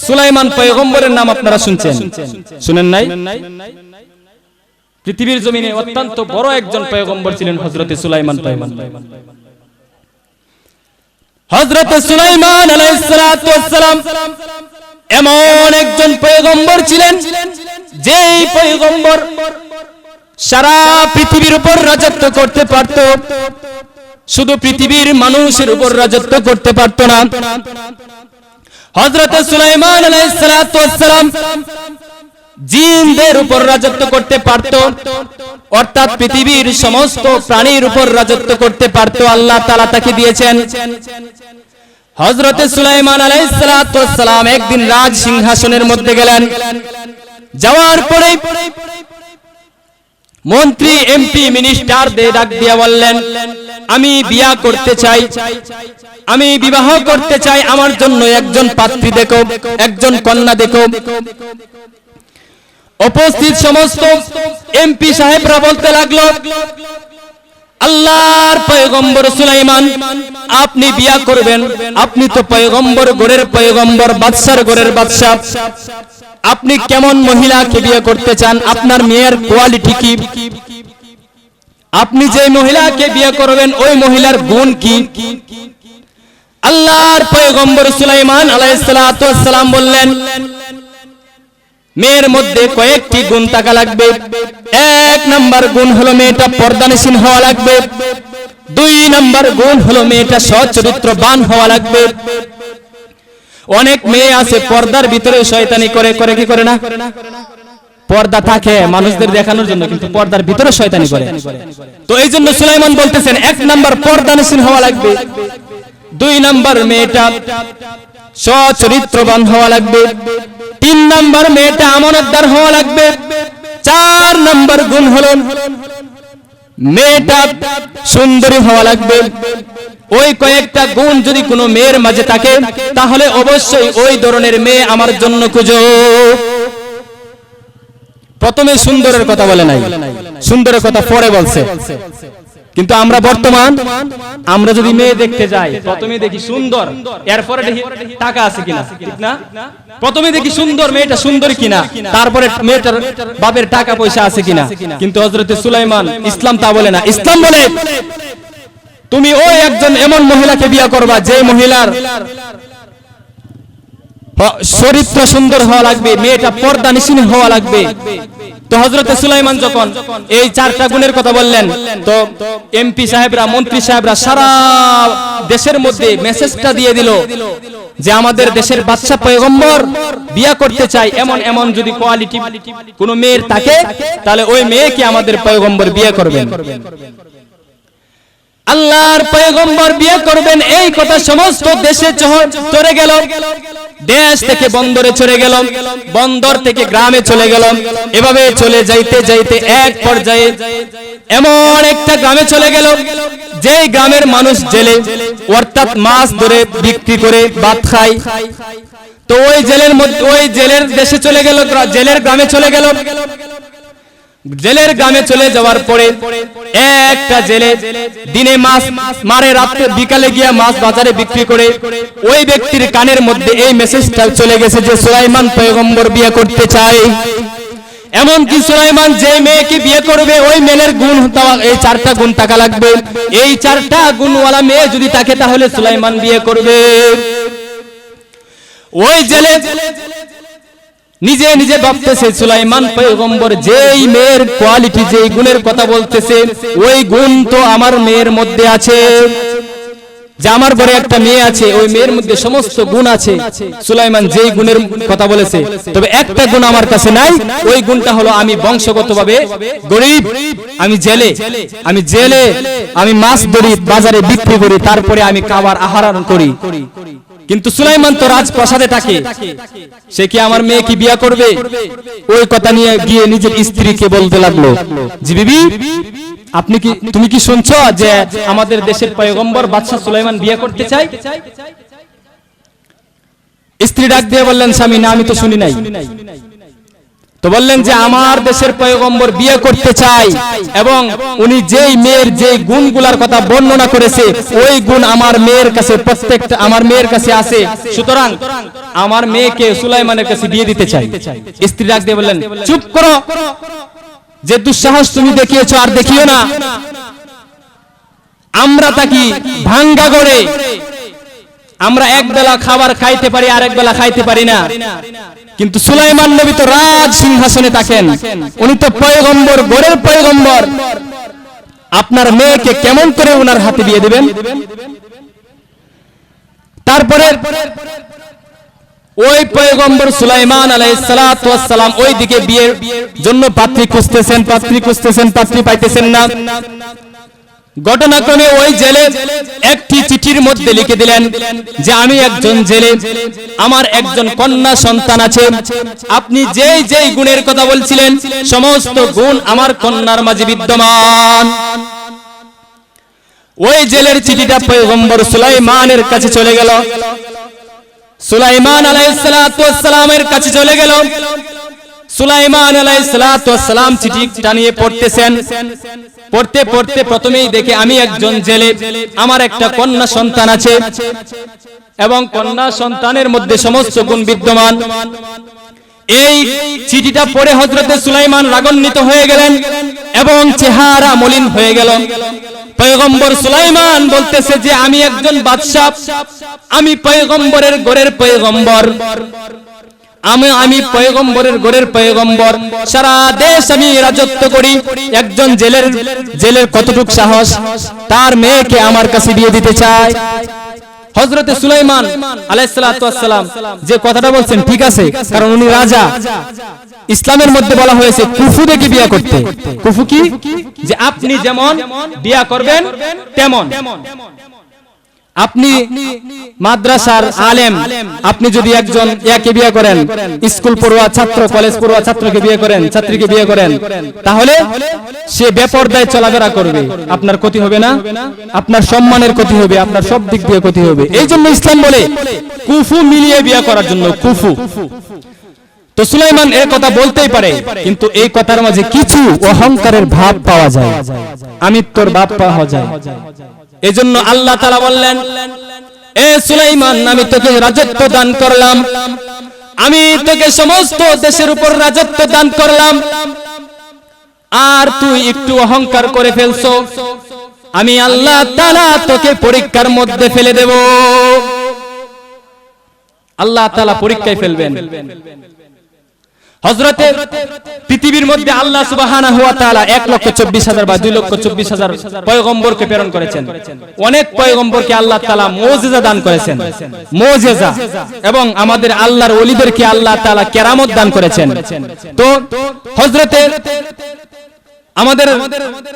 সুলাইমান পয়গম্বরের নাম আপনারা শুনছেন, শুনেন নাই? পৃথিবীর জমিনে অত্যন্ত বড় একজন পয়গম্বর ছিলেন হযরতে সুলাইমান পয়গম্বর। হযরতে সুলাইমান আলাইহিস সালাতু ওয়াস সালাম এমন একজন পয়গম্বর ছিলেন, যেই পয়গম্বর সারা পৃথিবীর উপর রাজত্ব করতে পারত। শুধু পৃথিবীর মানুষের উপর রাজত্ব করতে পারত না, হযরতে সুলাইমান আলাইহিস সালাতু ওয়াস সালাম জিনদের উপর রাজত্ব করতে পারত, অর্থাৎ পৃথিবীর সমস্ত প্রাণীর উপর রাজত্ব করতে পারত। আল্লাহ তাআলা তাকে দিয়েছেন। হযরতে সুলাইমান আলাইহিস সালাতু ওয়াস সালাম একদিন রাজ সিংহাসনের মধ্যে গেলেন। যাওয়ার পরে মন্ত্রী, এমপি, মিনিস্টারদের ডাক দিয়ে বললেন, আমি বিয়ে করতে চাই, আমি বিবাহ করতে চাই, আমার জন্য একজন পাত্রী দেখো, একজন কন্যা দেখো। উপস্থিত সমস্ত এমপি সাহেবরা বলতে লাগলো, আল্লাহর পয়গম্বর সুলাইমান, আপনি বিয়া করবেন, আপনি তো পয়গম্বর গোরের পয়গম্বর, বাদশার গোরের বাদশা, আপনি কেমন মহিলাকে বিয়ে করতে চান, আপনার মেয়ের কোয়ালিটি কি, আপনি যে মহিলাকে বিয়ে করবেন ওই মহিলার গুণ কি? আল্লাহর পয়গম্বর সুলাইমান আলাইহিস সালাতু ওয়াস সালাম বললেন, মেয়ের মধ্যে কয়েকটি গুণ থাকা লাগবে। এক নাম্বার গুণ হলো মেয়েটা পর্দানশীল হওয়া লাগবে। দুই নাম্বার গুণ হলো মেয়েটা সচ্চরিত্রবান হওয়া লাগবে। অনেক মেয়ে আছে পর্দার ভিতরে শয়তানি করে, করে কি করে না? পর্দা থাকে মানুষদের দেখানোর জন্য, কিন্তু পর্দার ভিতরে শয়তানি করে। তো এই জন্য সুলাইমান বলতেছেন, এক নাম্বার পর্দানশীল হওয়া লাগবে, দুই নাম্বার মেয়েটা সচরিত্রবান হওয়া লাগবে, তিন নাম্বার মেয়েটা আমানতদার হওয়া লাগবে, চার নাম্বার গুণ হলো মেয়েটা সুন্দরী হওয়া লাগবে। ওই কয়েকটা গুণ যদি কোনো মেয়ের মাঝে থাকে, তাহলে অবশ্যই ওই ধরনের মেয়ে আমার জন্য খুঁজো। প্রথমে সুন্দরের কথা বলে নাই, সুন্দরের কথা পরে বলছে। কিন্তু আমরা বর্তমান আমরা যদি মেয়ে দেখতে যাই, প্রথমে দেখি সুন্দর, এরপরে দেখি টাকা আছে কিনা, ঠিক না? প্রথমে দেখি সুন্দর, মেয়েটা সুন্দর কিনা, তারপরে মেয়েটার বাপের টাকা পয়সা আছে কিনা। কিন্তু হযরতে সুলাইমান, ইসলাম তা বলে না। ইসলাম বলে তুমি ওই একজন এমন মহিলাকে বিয়ে করবা যে মহিলার চরিত্র সুন্দর হওয়া লাগবে, মেয়েটা পর্দানিশীল হওয়া লাগবে। তো হযরতে সুলাইমান যখন এই চারটা গুণের কথা বললেন, তো এমপি সাহেবরা, মন্ত্রী সাহেবরা সারা দেশের মধ্যে মেসেজটা দিয়ে দিল যে আমাদের দেশের বাদশা পয়গম্বর বিয়ে করতে চাই, এমন এমন যদি কোয়ালিটি কোনো মেয়ের থাকে, তাহলে ওই মেয়েকে আমাদের পয়গম্বর বিয়ে করবেন। আল্লাহর পয়গম্বর বিয়ে করবেন, এই কথা সমস্ত দেশে চলে গেল। দেশ থেকে বন্দরে চলে গেল, বন্দর থেকে গ্রামে চলে গেল। এভাবে চলে যাইতে যাইতে এক পর্যায়ে এমন একটা গ্রামে চলে গেল, যেই গ্রামের মানুষ জেলে, অর্থাৎ মাছ ধরে বিক্রি করে ভাত খায়। তো ওই জেলের মধ্যে, ওই জেলের দেশে চলে গেল, জেলের গ্রামে চলে গেল। জেলের গ্রামে চলে যাওয়ার পরে একটা জেলে দিনে মাছ মারে, রাতে বিকালে গিয়া মাছ বাজারে বিক্রি করে। ওই ব্যক্তির কানের মধ্যে এই মেসেজটা চলে গেছে যে সুলাইমান পয়গম্বর বিয়ে করতে চায়। এমনকি সুলাইমান যে মেয়েকে বিয়ে করবে ওই মেয়ের গুণ, এই চারটা গুণ থাকা লাগবে। এই চারটা গুণওয়ালা মেয়ে যদি থাকে, তাহলে সুলাইমান বিয়ে করবে। ওই জেলে নিজে নিজে ভাবতেছে সুলাইমান পয়গম্বর যেই মেয়ের কোয়ালিটি, যেই গুণের কথা বলতেছে, ওই গুণ তো আমার মেয়ের মধ্যে আছে। যে আমার ঘরে একটা মেয়ে আছে, ওই মেয়ের মধ্যে সমস্ত গুণ আছে, সুলাইমান যেই গুণের কথা বলেছে, তবে একটা গুণ আমার কাছে নাই, ওই গুণটা হলো আমি বংশগতভাবে গরিব, আমি জেলে আমি মাছ ধরি, বাজারে বিক্রি করি, তারপরে আমি খাবার আহার করি। কিন্তু সুলাইমান তো রাজপ্রাসাদে থাকে, সে কি আমার মেয়ে কি বিয়ে করবে? ওই কথা নিয়ে গিয়ে নিজের স্ত্রীকে বলতে লাগলো, জি বিবি, তুমি কি শুনছো যে আমাদের দেশের পয়গম্বর বাদশা সুলাইমান বিয়ে করতে চায়? স্ত্রী ডাক দিয়ে বললেন, স্বামী, না, আমি তো শুনি নাই। তো বললেন যে আমার দেশের পয়গম্বর বিয়ে করতে চায়, এবং উনি যেই মেয়ের যে গুণগুলার কথা বর্ণনা করেছে, ওই গুণ আমার মেয়ের কাছে, প্রত্যেকটা আমার মেয়ের কাছে আছে, সুতরাং আমার মেয়েকে সুলাইমানের কাছে বিয়ে দিতে চাই। স্ত্রী ডাক দিয়ে বললেন, চুপ করো, যে দুঃসাহস তুমি দেখিয়েছো আর দেখিও না। আমরা থাকি ভাঙ্গা গড়ে, আমরা এক বেলা খাবার খাইতে পারি, আর এক বেলা খাইতে পারি না, কিন্তু সুলাইমান নবী তো রাজ সিংহাসনে থাকেন, উনি তো পয়গম্বর, গড়ের পয়গম্বর। আপনার মেয়েকে কেমন করে ওনার হাতে বিয়ে দিবেন? তারপরে ওই পয়গম্বর সুলাইমান আলাইহিস সালাতু ওয়াস সালাম ওইদিকে বিয়ের জন্য পাত্রী খুঁজতেছেন, পাত্রী পাইতেছেন না। ঘটনাক্রমে ওই জেলে একটি চিঠির মধ্যে লিখে দিলেন যে আমি একজন জেলে, আমার একজন কন্যা সন্তান আছে, আপনি যেই গুণের কথা বলছিলেন সমস্ত গুণ আমার কন্যার মাঝে বিদ্যমান। ওই জেলের চিঠিটা পয়গম্বর সুলাইমানের কাছে চলে গেল, সুলাইমান আলাইহিস সালাতু ওয়াস সালামের কাছে চলে গেল। সুলাইমান আলাইহিস সালাতু ওয়াস সালাম চিঠিটা নিয়ে পড়তেছেন, পড়তে প্রথমেই দেখে আমি একজন জেলে, আমার একটা কন্যা সন্তান আছে, এবং কন্যা সন্তানের মধ্যে সমস্ত গুণ বিদ্যমান। এই চিঠিটা পড়ে হযরতে সুলাইমান রাগান্বিত হয়ে গেলেন এবং চেহারা মলিন হয়ে গেল। পয়গম্বর সুলাইমান বলতেছে যে আমি একজন বাদশা, আমি পয়গম্বরের ঘরের পয়গম্বর, আমি পয়গম্বরের ঘরের পয়গম্বর, সারা দেশ আমি রাজত্ব করি। একজন জেলের কতটুকু সাহস, তার মেয়েকে আমার কাছে বিয়ে দিতে চায়। হযরতে সুলাইমান আলাইহিস সালাতু ওয়াস সালাম যে কথাটা বলছেন ঠিক আছে, কারণ উনি রাজা। ইসলামের মধ্যে বলা হয়েছে কুফু দেখে বিয়ে করতে। কুফু কি? যে আপনি যেমন বিয়ে করবেন তেমন। আপনি মাদ্রাসার আলেম, আপনি যদি একজন ইয়াকে বিয়ে করেন, স্কুল পড়ুয়া ছাত্র, কলেজ পড়ুয়া ছাত্রকে বিয়ে করেন, ছাত্রীকে বিয়ে করেন, তাহলে সে বেপরদায় চলাফেরা করবে, আপনার ক্ষতি হবে না, আপনার সম্মানের ক্ষতি হবে, আপনার সব দিক দিয়ে ক্ষতি হবে। এই জন্য ইসলাম বলে কুফু মিলিয়ে বিয়ে করার জন্য, কুফু। তো সুলাইমান এর কথা বলতেই পারে, কিন্তু এই কথার মাঝে কিছু অহংকারের ভাব পাওয়া যায়, আমিত্বর ভাব পাওয়া যায়। এজন্য আল্লাহ তাআলা বললেন, এ সুলাইমান, আমি তোকে রাজত্ব দান করলাম, আমি তোকে সমস্ত দেশের উপর রাজত্ব দান করলাম, আর তুই একটু অহংকার করে ফেলছো, আমি আল্লাহ তাআলা তোকে পরীক্ষার মধ্যে ফেলে দেব। আল্লাহ তাআলা পরীক্ষায় ফেলবেন। হযরতে পৃথিবীর মধ্যে আল্লাহ সুবহানাহু ওয়া তাআলা 1,24,000 বা 2,24,000 পয়গম্বরকে প্রেরণ করেছেন। অনেক পয়গম্বরকে আল্লাহ তাআলা মুজিজা দান করেছেন, মুজিজা, এবং আমাদের আল্লাহর ওলিদেরকে আল্লাহ তাআলা কেরামত দান করেছেন। তো হযরতে আমাদের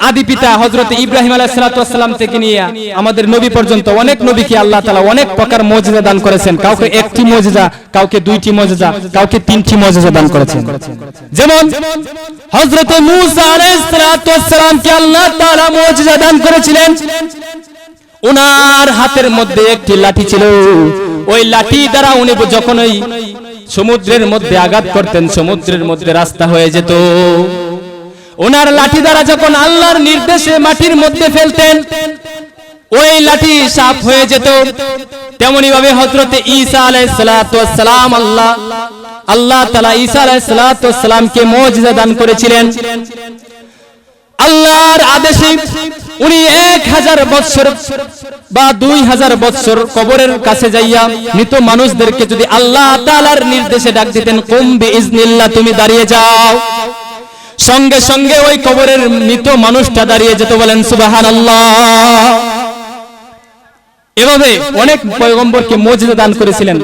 আদি পিতা হযরতে ইব্রাহিম আলাইহিস সালাতু ওয়াস সালাম থেকে নিয়ে আমাদের নবী পর্যন্ত অনেক নবীকে আল্লাহ তাআলা অনেক প্রকার মুজিজা দান করেছেন। কাউকে একটি মুজিজা, কাউকে দুইটি মুজিজা, কাউকে তিনটি মুজিজা দান করেছেন। যেমন হযরতে মূসা আলাইহিস সালাতু ওয়াস সালামকে আল্লাহ তাআলা মুজিজা দান করেছিলেন। ওনার হাতের মধ্যে একটি লাঠি ছিল, ওই লাঠি দ্বারা উনি যখন ওই সমুদ্রের মধ্যে আঘাত করতেন, সমুদ্রের মধ্যে রাস্তা হয়ে যেত। ওনার লাঠি দ্বারা যখন আল্লাহর নির্দেশে মাটির মধ্যে ফেলতেন, ওই লাঠি সাফ হয়ে যেত। তেমনি ভাবে হযরতে ঈসা আলাইহিস সালাতু ওয়াস সালাম, আল্লাহ তাআলা ঈসা আলাইহিস সালাতু ওয়াস সালামকে মুজিজা দান করেছিলেন। আল্লাহর আদেশে উনি 1000 বছর বা 2000 বছর কবরের কাছে যাইয়া মৃত মানুষদেরকে যদি আল্লাহ তাআলার নির্দেশে ডাক দিতেন, কুম বিইজনিল্লাহ, তুমি দাঁড়িয়ে যাও, সঙ্গে সঙ্গে ওই কবরের মৃত মানুষটা দাঁড়িয়ে যেত। বলেন সুবহানাল্লাহ। এভাবে অনেক পয়গম্বরকে মুজিজা দান করেছিলেন।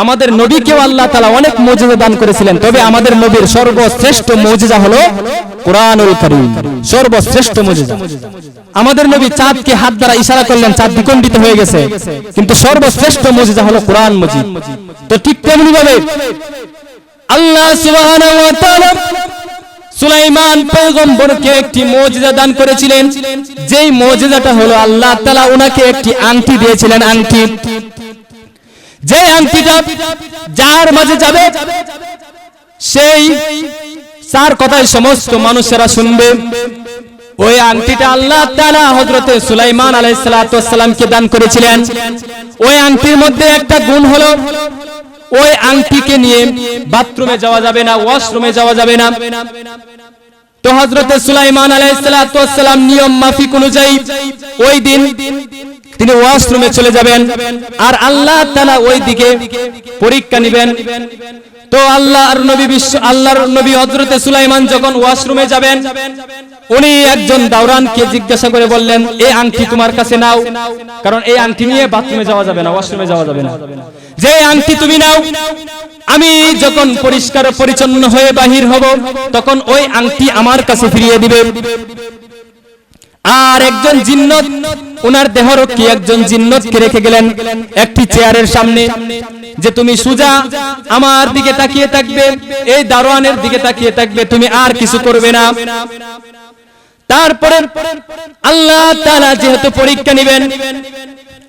আমাদের নবীকেও আল্লাহ তাআলা অনেক মুজিজা দান করেছিলেন, তবে আমাদের নবীর সর্বশ্রেষ্ঠ মুজিজা হলো কুরআনুল কারীম, সর্বশ্রেষ্ঠ মুজিজা। আমাদের নবী চাঁদকে হাত দ্বারা ইশারা করলেন, চাঁদ দ্বিখণ্ডিত হয়ে গেছে, কিন্তু সর্বশ্রেষ্ঠ মুজিজা হলো কুরআন মজিদ। তো ঠিক তেমনি ভাবে আল্লাহ সুবহানাহু ওয়া তাআলা সুলাইমান পয়গম্বরকে একটি মুজিজা দান করেছিলেন, যেই মুজিজাটা হলো আল্লাহ তাআলা ওনাকে একটি আংটি দিয়েছিলেন। আংটি, যে আংটিটা যার মাঝে যাবে সেই তার কথাই সমস্ত মানুষেরা শুনবে। ওই আংটিটা আল্লাহ তাআলা হযরতে সুলাইমান আলাইহিস সালাতু ওয়াস সালামকে দান করেছিলেন। ওই আংটির মধ্যে একটা গুণ হলো ওই আংটিকে নিয়ে বাথরুমে যাওয়া যাবে না, ওয়াশরুমে যাওয়া যাবে না। তো হযরতে সুলাইমান আলাইহিস সালাতু ওয়াস সালাম নিয়ম মাফিক অনুযায়ী ওই দিন তিনি ওয়াশরুমে চলে যাবেন, আর আল্লাহ তাআলা ওই দিকে পরীক্ষা নেবেন। তো আল্লাহর নবী হযরতে সুলাইমান যখন ওয়াশরুমে যাবেন, উনি একজন দাওরানকে জিজ্ঞাসা করে বললেন, এই আংটি তোমার কাছে নাও, কারণ এই আংটি নিয়ে বাথরুমে যাওয়া যাবে না, ওয়াশরুমে যাওয়া যাবে না। যে আংটি তুমি নাও, আমি যখন পরিষ্কার পরিচ্ছন্ন হয়ে বাহির হব তখন ওই আংটি আমার কাছে ফিরিয়ে দিবে। আর একজন জিন্নত, ওনার দেহরক্ষী একজন জিন্নতকে রেখে গেলেন একটি চেয়ারের সামনে, যে তুমি সুজা আমার দিকে তাকিয়ে থাকবে, এই দারোয়ানের দিকে তাকিয়ে থাকবে, তুমি আর কিছু করবে না। তারপরে আল্লাহ তাআলা যেহেতু পরীক্ষা নেবেন,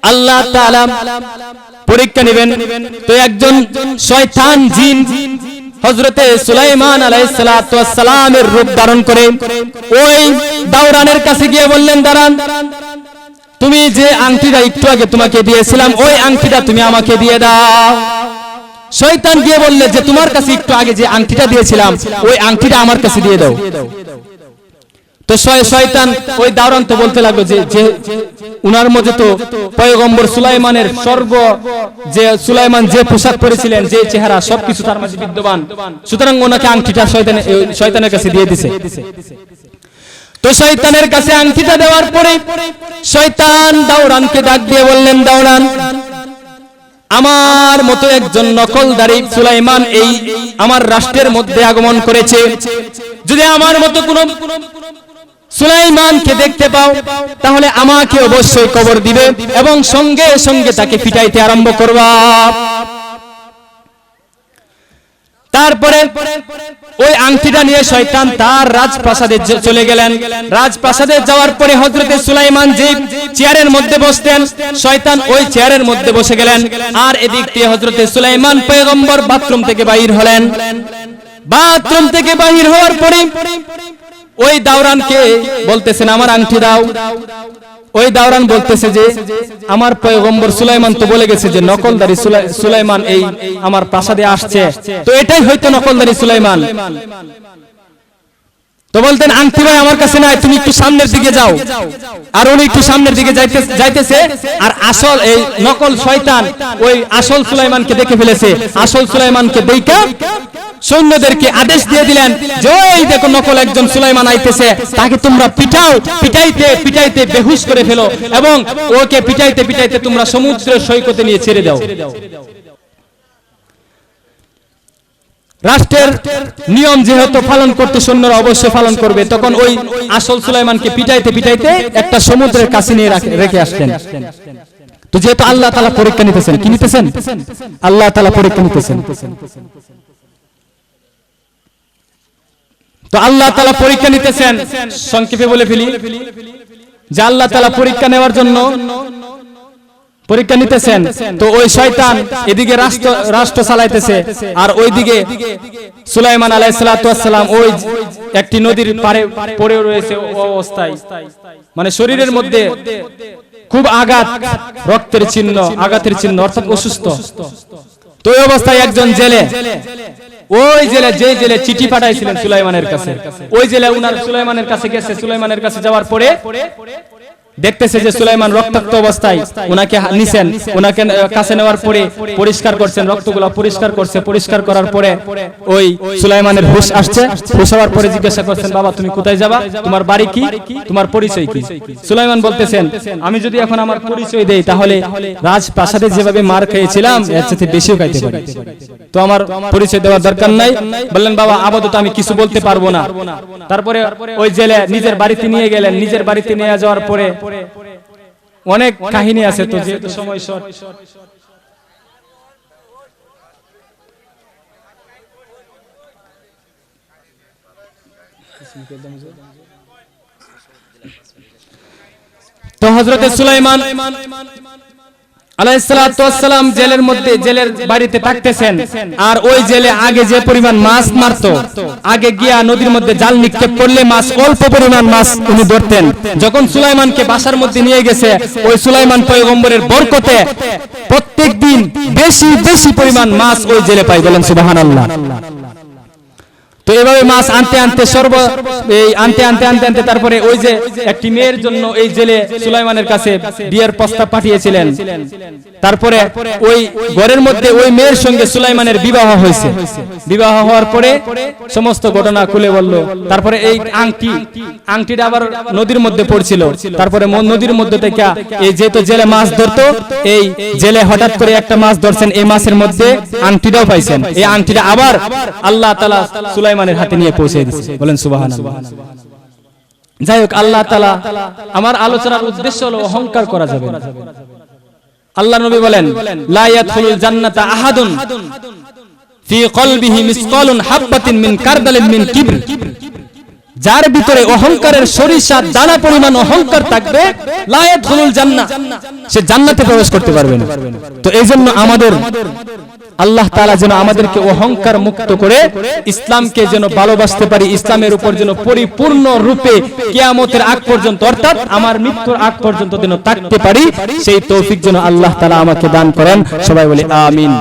আল্লাহ তাআলা পরীক্ষা নেবেন, তো একজন শয়তান জিন হযরতে সুলাইমান আলাইহিস সালাতু ওয়াস সালামের রূপ ধারণ করে ওই দাওরানের কাছে গিয়ে বললেন, দাঁড়ান, তুমি যে আংটিটা একটু আগে তোমাকে দিয়েছিলাম ওই আংটিটা তুমি আমাকে দিয়ে দাও। শয়তান গিয়ে বললে যে তোমার কাছে একটু আগে যে আংটিটা দিয়েছিলাম ওই আংটিটা আমার কাছে দিয়ে দাও। তো শয়তান ওই দাওরান তো বলতে লাগলো যে উনার মধ্যে তো পয়গম্বর সুলাইমানের যে সুলাইমান যে পোশাক পরেছিলেন, যে চেহারা, সবকিছু তার মাঝে বিদ্যমান, সুতরাং ওনাকে আংটিটা শয়তানের কাছে দিয়ে দিয়েছে। তো শয়তানের কাছে আংটিটা দেওয়ার পরে শয়তান দাওরানকে ডাক দিয়ে বললেন, দাওরান, আমার মতো একজন নকলদারি সুলাইমান এই আমার রাষ্ট্রের মধ্যে আগমন করেছে, যদি আমার মতো কোনো সুলাইমানকে দেখতে পাও তাহলে আমাকে অবশ্যই কবর দিবে এবং সঙ্গে সঙ্গে তাকে পিটাইতে আরম্ভ করবা। তারপরে ওই আংটিটা নিয়ে শয়তান তার রাজপ্রাসাদে চলে গেলেন। রাজপ্রাসাদে যাওয়ার পরে হযরতে সুলাইমান যে চেয়ারের মধ্যে বসতেন, শয়তান ওই চেয়ারের মধ্যে বসে গেলেন, আর এদিক দিয়ে হযরতে সুলাইমান পয়গম্বর বাথরুম থেকে বাইর হলেন। বাথরুম থেকে বাইর হওয়ার পরে ওই দাওরানকে বলতেছেন, আমার আংটি দাও। ওই দাওরান বলতেছে যে আমার পয়গম্বর সুলাইমান তো বলে গেছে যে নকলদারি সুলাইমান এই আমার প্রাসাদে আসছে, তো এটাই হয়তো নকলদারি সুলাইমান। তো বলতেন, আংটি ভাই আমার কাছে নাই, তুমি একটু সামনের দিকে যাও। আর উনি একটু সামনের দিকে যাইতেছে, আর আসল এই নকল শয়তান ওই আসল সুলাইমানকে দেখে ফেলেছে। আসল সুলাইমানকে দেখা সৈন্যদেরকে আদেশ দিয়ে দিলেন যে ওই দেখো নকল একজন সুলাইমান আইতেছে, তাকে তোমরা পিটাও, পিটাইতে পিটাইতে বেহুশ করে ফেলো এবং ওকে পিটাইতে পিটাইতে তোমরা সমুদ্রের সৈকতে নিয়ে ছেড়ে দাও। রাষ্ট্রের নিয়ম যেহেতু পালন করতে সৈন্যরা অবশ্যই পালন করবে, তখন ওই আসল সুলাইমানকে পিটাইতে পিটাইতে একটা সমুদ্রের কাছে নিয়ে রেখে আসতেন। তো যেহেতু আল্লাহ তাআলা পরীক্ষা নিতেছেন, কি নিতেছেন? আল্লাহ তাআলা পরীক্ষা নিতেছেন। তো আল্লাহ তাআলা পরীক্ষা নিতেছেন, সংক্ষেপে বলে ফেলি যে আল্লাহ তাআলা পরীক্ষা নেওয়ার জন্য পরীক্ষা নিতেছেন। তো ওই শয়তান এদিকে রাষ্ট্র চালাইতেছে, আর ওইদিকে সুলাইমান আলাইহিস সালাতু ওয়াস সালাম ওই একটি নদীর পাড়ে পড়ে রয়েছে অবস্থায়, মানে শরীরের মধ্যে খুব আঘাত, রক্তের চিহ্ন, আঘাতের চিহ্ন, অর্থাৎ অসুস্থ। তো এই অবস্থায় একজন জেলে, ওই জেলে যে জেলে চিঠি পাঠাইছিলেন সুলাইমানের কাছে, ওই জেলে উনার সুলাইমানের কাছে গেছে। সুলাইমানের কাছে যাওয়ার পরে দেখতেছে যে সুলাইমান রক্তাক্ত অবস্থায় ওনাকে নিছেন, ওনাকে কাছে নেওয়ার পরে পরিষ্কার করছেন, রক্তগুলো পরিষ্কার করছে, পরিষ্কার করার পরে ওই সুলাইমানের হুঁশ আসছে। হুঁশ হওয়ার পরে জিজ্ঞাসা করছেন, বাবা তুমি কোথায় যাবা, তোমার বাড়ি কি, তোমার পরিচয় কি? সুলাইমান বলতেছেন, আমি যদি এখন আমার পরিচয় দেই তাহলে রাজপ্রাসাদে যেভাবে মার খেয়েছিলাম এর চেয়ে বেশিও খাইতে পারি, তো আমার পরিচয় দেওয়ার দরকার নাই। বললেন, বাবা আপাতত আমি কিছু বলতে পারবো না। তারপরে ওই জেলে নিজের বাড়িতে নিয়ে গেলেন। নিজের বাড়িতে নিয়ে যাওয়ার পরে অনেক কাহিনী আছে, তো যেহেতু সময় শর্ট, তো হযরতে সুলাইমান আলাইহিস সালাতু ওয়াস সালাম জেলের মধ্যে, জেলের বাড়িতে থাকতেছেন। আর ওই জেলে আগে যে পরিমাণ মাছ মারতো, আগে গিয়া নদীর মধ্যে জাল নিক্ষেপ করলে মাছ, অল্প পরিমাণ মাছ উনি ধরতেন। যখন সুলাইমানকে বাসার মধ্যে নিয়ে গেছে, ওই সুলাইমান পয়গম্বরের বরকতে প্রত্যেকদিন বেশি বেশি পরিমাণ মাছ ওই জেলে পাই। বলেন সুবহানাল্লাহ। তো এভাবে মাছ আনতে আনতে আনতে তারপরে ওই যে একটি মেয়ের জন্য এই জেলে সুলাইমানের কাছে বিয়ের প্রস্তাব পাঠিয়েছিলেন। তারপরে ওই ঘরের মধ্যে ওই মেয়ের সঙ্গে সুলাইমানের বিবাহ হয়েছে। বিবাহ হওয়ার পরে সমস্ত ঘটনা খুলে বলল। তারপরে এই আংটিটা আবার নদীর মধ্যে পড়ছিল। তারপরে নদীর মধ্যে থেকে এই যেহেতু জেলে মাছ ধরতো, এই জেলে হঠাৎ করে একটা মাছ ধরছেন, এই মাছের মধ্যে আংটিটাও পাইছেন। এই আংটিটা আবার আল্লাহ তাআলা সুলাইমানের হাতে নিয়ে পৌঁছে দিয়েছে। বলেন সুবহানাল্লাহ। যাই হোক, আল্লাহ তাআলা, আমার আলোচনার উদ্দেশ্য হলো অহংকার করা যাবে না। আল্লাহ নবী বলেন, লা ইয়াদখুলুল জান্নাতা আহাদুন ফি কলবিহি মিসকালুন হাববাতিন মিন কারদালিন মিন কিবর। যার ভিতরে অহংকারের সরিষার দানা পরিমাণ অহংকার থাকবে, লা ইয়াদখুলুল জান্নাহ, সে জান্নাতে প্রবেশ করতে পারবে না। তো এইজন্য আমাদের আল্লাহ তাআলা যেন আমাদেরকে অহংকার মুক্ত করে ইসলামকে যেন ভালোবাসতে পারি, ইসলামের উপর যেন পরিপূর্ণ রূপে কিয়ামতের আগ পর্যন্ত, অর্থাৎ আমার মৃত্যুর আগ পর্যন্ত যেন থাকতে পারি, সেই তৌফিক যেন আল্লাহ তাআলা আমাকে দান করেন। সবাই বলি আমিন।